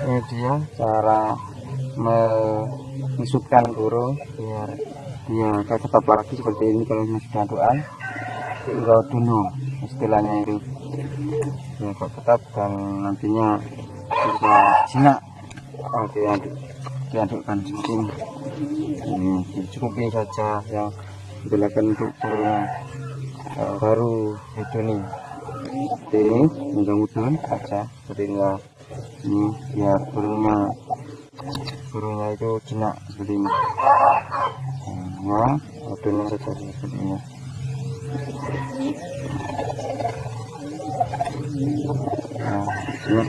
Ini dia cara menyusupkan burung biar dia kayak tetap lagi seperti ini. Kalau sudah anduan tinggal dulu istilahnya itu ya, kok tetap dan nantinya bisa jinak. Oke, diadukkan seperti ini. Ini dicukupi saja yang digunakan untuk burung baru hidup ini. Seperti ini, mudah-mudahan saja seperti ini. Ini biar burungnya itu jinak seperti ini. Nah, aduknya saja seperti ini. Nah, jinak.